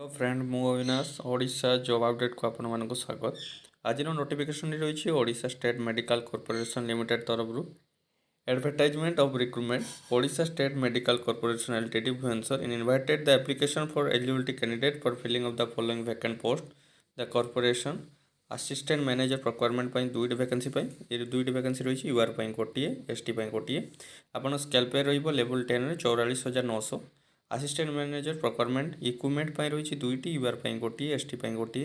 Hello friend मु Avinash Odisha job update को आपण मानक स्वागत। आज नोटिफिकेशन रही Odisha state medical corporation limited तरफ advertisement of recruitment Odisha state medical corporation LTD Bhubaneswar in invited the application for eligibility candidate for filling of the following vacant post the corporation assistant manager procurement दुईटी vacancy ये दुईटी vacancy रही यूआर गोटे ST गोटे आपन scale pay level 10 44,900 assistant manager procurement equipment रही दुईटी UR गोटे एसटी गोटे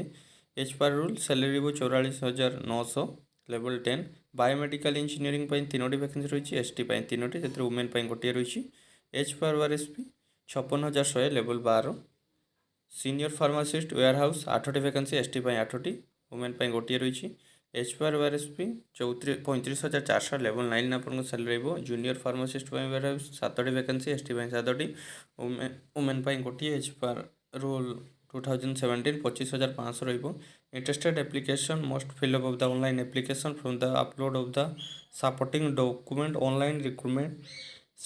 as per rule salary 44,900 level 10 biomedical engineering तीनोटी वैकेंसी रही एसटी तीनोटी जो वुमेन गोटे रही as per ORSP 56,100 level 12 senior pharmacist warehouse 8टी वैकेंसी एसटी 8टी वुमेन गोटे रही एच पार ओआरएसपी 35,400 लेवल 9 आपको सैलरी रही जूनियर फार्मासिस्ट वेयर हाउस 7टी वैकेंसी एसटी 7टी वुमेन गोटे एच पार रोल 2017 25,500 रही interested application must fill up of the online application form the upload of the supporting document online recruitment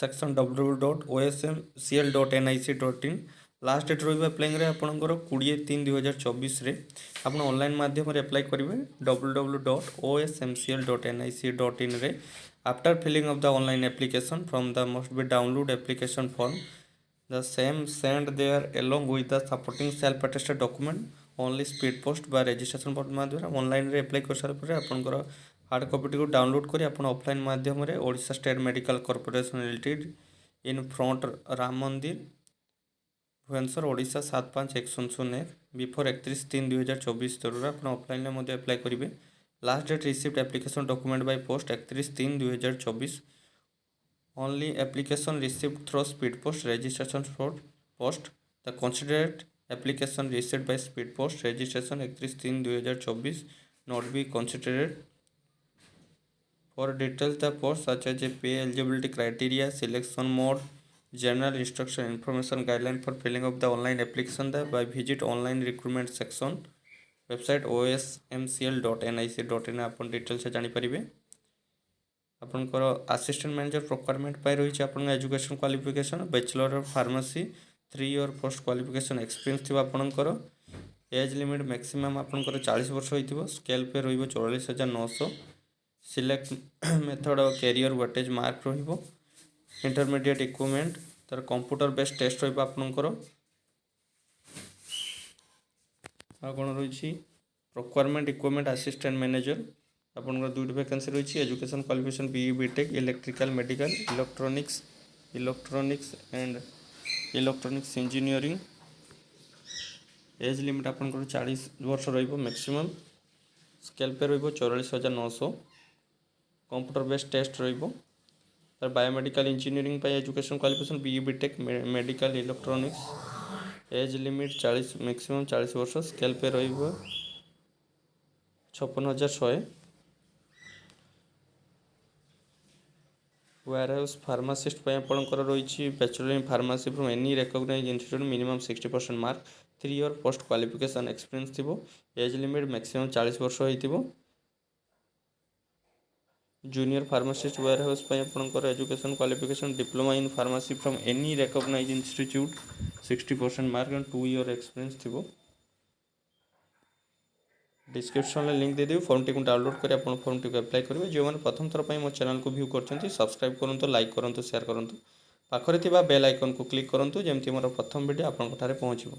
section www.osmcl.nic.in last date रही applying आपंकर 20/3/2024 आप online माध्यम apply करेंगे www.osmcl.nic.in रे after filling of the online application form the must be download application form the same send there along with the supporting self attested document only speed post बा registration form माध्यम online रे apply कर सारा पर आपनकर hard copy को download करी अपन offline माध्यम रे Odisha state medical corporation limited in front Ram मंदिर भुवनेश्वर ओडिशा 75,101 बिफोर 31/3/2024 तरह आप ऑफलाइन में अप्लाई करेंगे last date received application document by post 31/3/2024 only application received through speed post registration for post the considered application received by speed post registration 31/3/2024 not be considered for details the post such as a pay eligibility criteria selection mode general instruction information guideline for filling of the online application by visit online recruitment section website osmcl.nic.in upon detail से जानी परिबे आपनकर assistant manager procurement रही है education qualification bachelor of pharmacy 3 year post qualification experience थी आपनकर as limit maximum आपनकर 40 वर्ष हो स्केल पे रही 44,900 select method career weightage mark रही इंटरमीडिएट इक्विपमेंट तार कंप्यूटर बेस्ड टेस्ट रही आपनकर कौन रही प्रोक्योरमेंट इक्विपमेंट असिस्टेंट मैनेजर आपनकर दुईटी वैकेंसी रही education qualification BE BTech electrical medical electronics and electronics engineering age limit आपनकर 40 वर्ष रही मैक्सिमम स्केल पे रही 44,900 कंप्यूटर बेस्ड टेस्ट रही biomedical engineering education qualification BE BTech medical electronics age limit 40 maximum 40 वर्ष scale pay रही 56,100 ware house pharmacist आपंकर रही bachelor in pharmacy from any recognised institute minimum 60% mark 3 year post qualification experience थी age limit maximum 40 वर्ष हो junior pharmacist warehouse आपंकर education qualification diploma in pharmacy from any recognised institute 60% mark and 2 year experience थी डिस्क्रिप्शन में link दे देवी form टी डाउनलोड कर फॉर्म टी अप्लाई करेंगे जो मैंने प्रथम थर पर मो चैनल को व्यू कर सब्सक्राइब करूँ लाइक करूँ शेयर करूँ पाखरे बेल आइकन को क्लिक करूँ जमती मोर प्रथम वीडियो आपंक पहुँचो।